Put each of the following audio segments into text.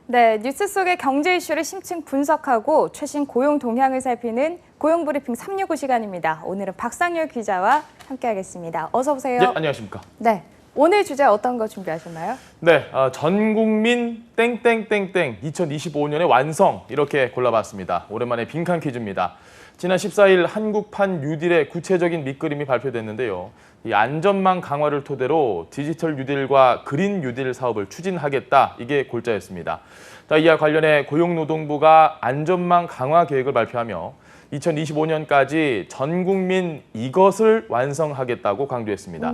네, 뉴스 속의 경제 이슈를 심층 분석하고 최신 고용 동향을 살피는 고용브리핑 365 시간입니다. 오늘은 박상률 기자와 함께하겠습니다. 어서 오세요. 네, 안녕하십니까. 네, 오늘 주제 어떤 거 준비하셨나요? 네, 전국민 땡땡땡땡 2025년의 완성 이렇게 골라봤습니다. 오랜만에 빈칸 퀴즈입니다. 지난 14일 한국판 뉴딜의 구체적인 밑그림이 발표됐는데요. 이 안전망 강화를 토대로 디지털 뉴딜과 그린 뉴딜 사업을 추진하겠다. 이게 골자였습니다. 자, 이와 관련해 고용노동부가 안전망 강화 계획을 발표하며 2025년까지 전 국민 이것을 완성하겠다고 강조했습니다.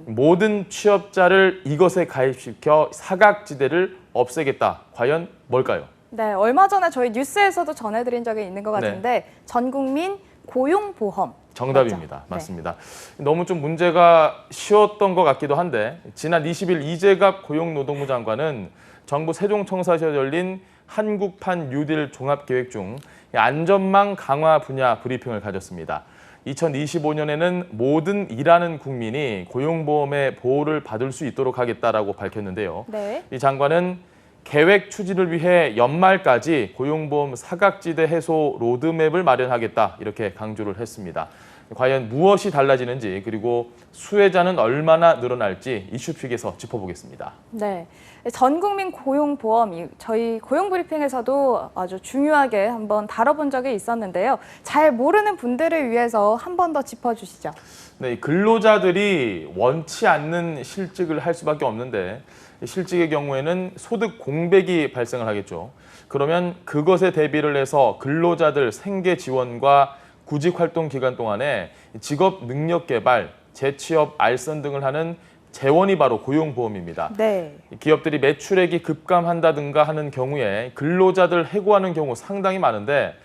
모든 취업자를 이것에 가입시켜 사각지대를 없애겠다. 과연 뭘까요? 네, 얼마 전에 저희 뉴스에서도 전해드린 적이 있는 것 같은데 전 국민 고용보험. 정답입니다. 맞죠? 맞습니다. 너무 좀 문제가 쉬웠던 것 같기도 한데 지난 20일 이재갑 고용노동부 장관은 정부 세종청사에서 열린 한국판 뉴딜 종합계획 중 안전망 강화 분야 브리핑을 가졌습니다. 2025년에는 모든 일하는 국민이 고용보험의 보호를 받을 수 있도록 하겠다라고 밝혔는데요. 네. 이 장관은 계획 추진을 위해 연말까지 고용보험 사각지대 해소 로드맵을 마련하겠다 이렇게 강조를 했습니다. 과연 무엇이 달라지는지 그리고 수혜자는 얼마나 늘어날지 이슈픽에서 짚어보겠습니다. 네, 전 국민 고용보험 저희 고용브리핑에서도 아주 중요하게 한번 다뤄본 적이 있었는데요. 잘 모르는 분들을 위해서 한 번 더 짚어주시죠. 네, 근로자들이 원치 않는 실직을 할 수밖에 없는데 실직의 경우에는 소득 공백이 발생을 하겠죠. 그러면 그것에 대비를 해서 근로자들 생계 지원과 구직 활동 기간 동안에 직업 능력 개발, 재취업, 알선 등을 하는 재원이 바로 고용보험입니다. 네. 기업들이 매출액이 급감한다든가 하는 경우에 근로자들 해고하는 경우 상당히 많은데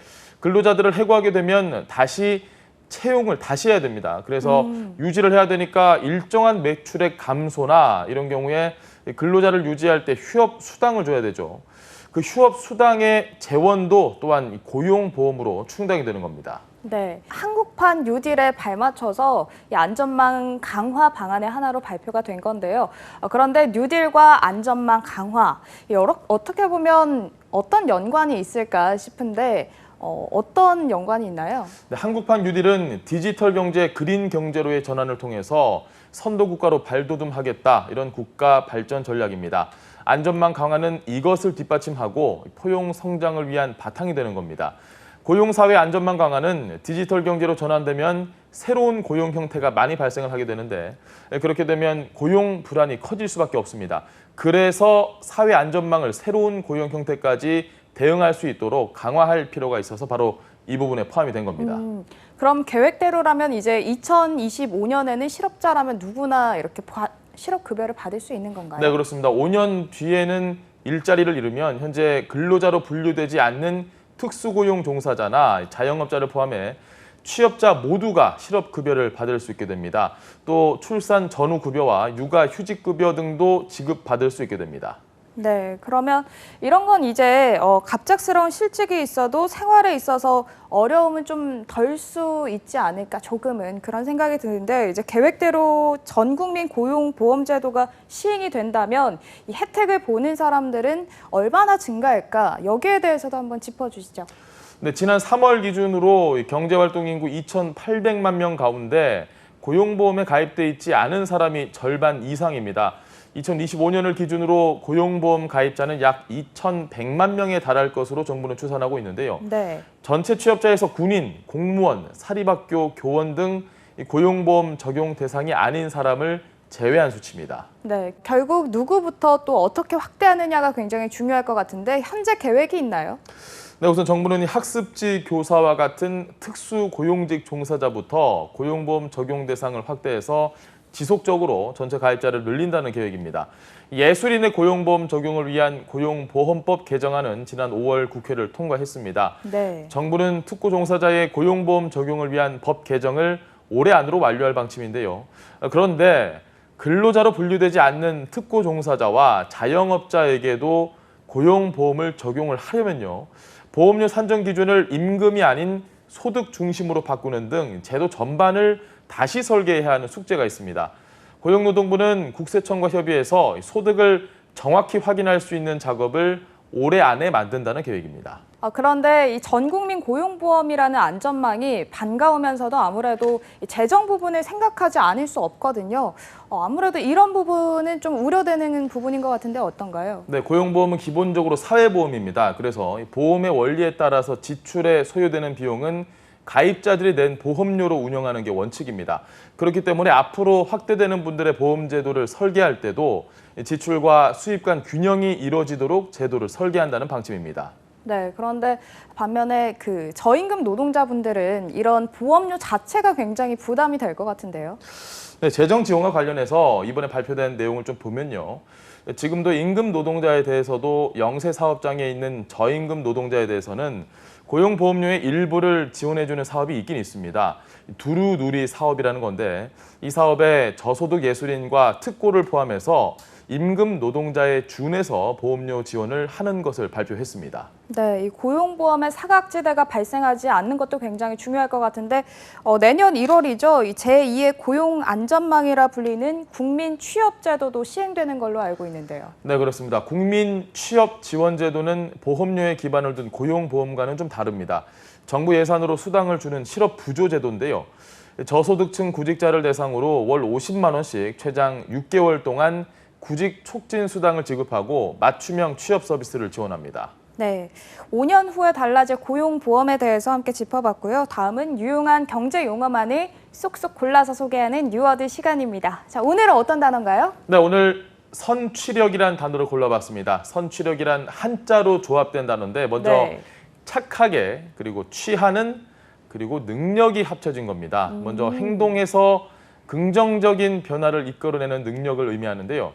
근로자들을 해고하게 되면 다시 채용을 다시 해야 됩니다. 그래서 유지를 해야 되니까 일정한 매출액 감소나 이런 경우에 근로자를 유지할 때 휴업 수당을 줘야 되죠. 그 휴업 수당의 재원도 또한 고용보험으로 충당이 되는 겁니다. 네, 한국판 뉴딜에 발맞춰서 이 안전망 강화 방안의 하나로 발표가 된 건데요. 그런데 뉴딜과 안전망 강화, 어떻게 보면 어떤 연관이 있을까 싶은데 어떤 연관이 있나요? 네, 한국판 뉴딜은 디지털 경제, 그린 경제로의 전환을 통해서 선도 국가로 발돋움하겠다 이런 국가 발전 전략입니다. 안전망 강화는 이것을 뒷받침하고 포용 성장을 위한 바탕이 되는 겁니다. 고용사회 안전망 강화는 디지털 경제로 전환되면 새로운 고용 형태가 많이 발생을 하게 되는데 그렇게 되면 고용 불안이 커질 수밖에 없습니다. 그래서 사회 안전망을 새로운 고용 형태까지 대응할 수 있도록 강화할 필요가 있어서 바로 이 부분에 포함이 된 겁니다. 그럼 계획대로라면 이제 2025년에는 실업자라면 누구나 이렇게 실업급여를 받을 수 있는 건가요? 네, 그렇습니다. 5년 뒤에는 일자리를 잃으면 현재 근로자로 분류되지 않는 특수고용 종사자나 자영업자를 포함해 취업자 모두가 실업급여를 받을 수 있게 됩니다. 또 출산 전후 급여와 육아 휴직급여 등도 지급받을 수 있게 됩니다. 네, 그러면 이런 건 이제 갑작스러운 실직이 있어도 생활에 있어서 어려움은 좀 덜 수 있지 않을까 조금은 그런 생각이 드는데 이제 계획대로 전 국민 고용보험제도가 시행이 된다면 이 혜택을 보는 사람들은 얼마나 증가할까 여기에 대해서도 한번 짚어주시죠. 네, 지난 3월 기준으로 경제활동 인구 2,800만 명 가운데 고용보험에 가입돼 있지 않은 사람이 절반 이상입니다. 2025년을 기준으로 고용보험 가입자는 약 2,100만 명에 달할 것으로 정부는 추산하고 있는데요. 네. 전체 취업자에서 군인, 공무원, 사립학교, 교원 등 고용보험 적용 대상이 아닌 사람을 제외한 수치입니다. 네, 결국 누구부터 또 어떻게 확대하느냐가 굉장히 중요할 것 같은데 현재 계획이 있나요? 네, 우선 정부는 학습지 교사와 같은 특수 고용직 종사자부터 고용보험 적용 대상을 확대해서 지속적으로 전체 가입자를 늘린다는 계획입니다. 예술인의 고용보험 적용을 위한 고용보험법 개정안은 지난 5월 국회를 통과했습니다. 네. 정부는 특고 종사자의 고용보험 적용을 위한 법 개정을 올해 안으로 완료할 방침인데요. 그런데 근로자로 분류되지 않는 특고 종사자와 자영업자에게도 고용보험을 적용을 하려면요. 보험료 산정 기준을 임금이 아닌 소득 중심으로 바꾸는 등 제도 전반을 다시 설계해야 하는 숙제가 있습니다. 고용노동부는 국세청과 협의해서 소득을 정확히 확인할 수 있는 작업을 올해 안에 만든다는 계획입니다. 그런데 이 전국민 고용보험이라는 안전망이 반가우면서도 아무래도 이 재정 부분을 생각하지 않을 수 없거든요. 아무래도 이런 부분은 좀 우려되는 부분인 것 같은데 어떤가요? 네, 고용보험은 기본적으로 사회보험입니다. 그래서 이 보험의 원리에 따라서 지출에 소요되는 비용은 가입자들이 낸 보험료로 운영하는 게 원칙입니다. 그렇기 때문에 앞으로 확대되는 분들의 보험 제도를 설계할 때도 지출과 수입 간 균형이 이루어지도록 제도를 설계한다는 방침입니다. 네, 그런데 반면에 그 저임금 노동자분들은 이런 보험료 자체가 굉장히 부담이 될 것 같은데요. 네, 재정 지원과 관련해서 이번에 발표된 내용을 좀 보면요. 지금도 임금 노동자에 대해서도 영세 사업장에 있는 저임금 노동자에 대해서는 고용보험료의 일부를 지원해주는 사업이 있긴 있습니다. 두루누리 사업이라는 건데 이 사업에 저소득 예술인과 특고를 포함해서 임금 노동자에 준해서 보험료 지원을 하는 것을 발표했습니다. 네, 이 고용보험의 사각지대가 발생하지 않는 것도 굉장히 중요할 것 같은데 내년 1월이죠. 이 제2의 고용안전망이라 불리는 국민취업제도도 시행되는 걸로 알고 있는데요. 네, 그렇습니다. 국민취업지원제도는 보험료에 기반을 둔 고용보험과는 좀 다릅니다. 정부 예산으로 수당을 주는 실업부조제도인데요. 저소득층 구직자를 대상으로 월 50만 원씩 최장 6개월 동안 구직 촉진 수당을 지급하고 맞춤형 취업 서비스를 지원합니다. 네, 5년 후에 달라질 고용보험에 대해서 함께 짚어봤고요. 다음은 유용한 경제 용어만을 쏙쏙 골라서 소개하는 뉴워드 시간입니다. 자, 오늘은 어떤 단어인가요? 네, 오늘 선취력이란 단어를 골라봤습니다. 선취력이란 한자로 조합된 단어인데 먼저 네. 착하게 그리고 취하는 그리고 능력이 합쳐진 겁니다. 먼저 행동에서 긍정적인 변화를 이끌어내는 능력을 의미하는데요.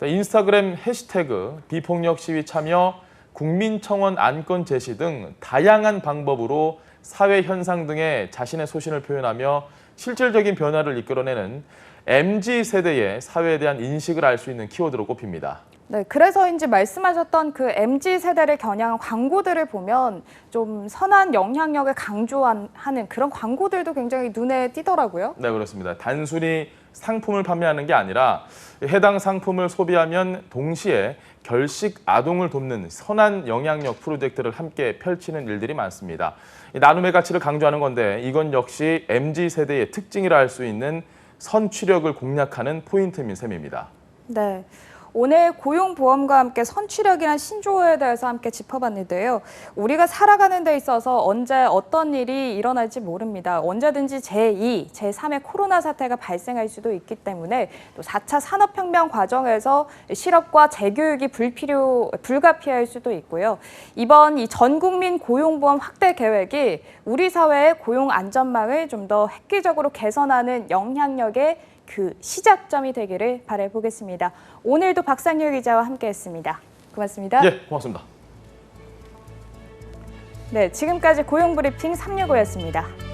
인스타그램 해시태그, 비폭력 시위 참여, 국민청원 안건 제시 등 다양한 방법으로 사회 현상 등에 자신의 소신을 표현하며 실질적인 변화를 이끌어내는 MZ세대의 사회에 대한 인식을 알 수 있는 키워드로 꼽힙니다. 네, 그래서인지 말씀하셨던 그 MZ세대를 겨냥한 광고들을 보면 좀 선한 영향력을 강조하는 그런 광고들도 굉장히 눈에 띄더라고요. 네, 그렇습니다. 단순히 상품을 판매하는 게 아니라 해당 상품을 소비하면 동시에 결식 아동을 돕는 선한 영향력 프로젝트를 함께 펼치는 일들이 많습니다. 나눔의 가치를 강조하는 건데 이건 역시 MZ세대의 특징이라 할 수 있는 선취력을 공략하는 포인트인 셈입니다. 네. 오늘 고용보험과 함께 선취력이란 신조어에 대해서 함께 짚어봤는데요. 우리가 살아가는 데 있어서 언제 어떤 일이 일어날지 모릅니다. 언제든지 제2, 제3의 코로나 사태가 발생할 수도 있기 때문에 또 4차 산업혁명 과정에서 실업과 재교육이 불가피할 수도 있고요. 이번 이 전국민 고용보험 확대 계획이 우리 사회의 고용 안전망을 좀 더 획기적으로 개선하는 영향력의 그 시작점이 되기를 바라보겠습니다. 오늘도 박상률 기자와 함께했습니다. 고맙습니다. 예, 고맙습니다. 네, 지금까지 고용브리핑 365였습니다.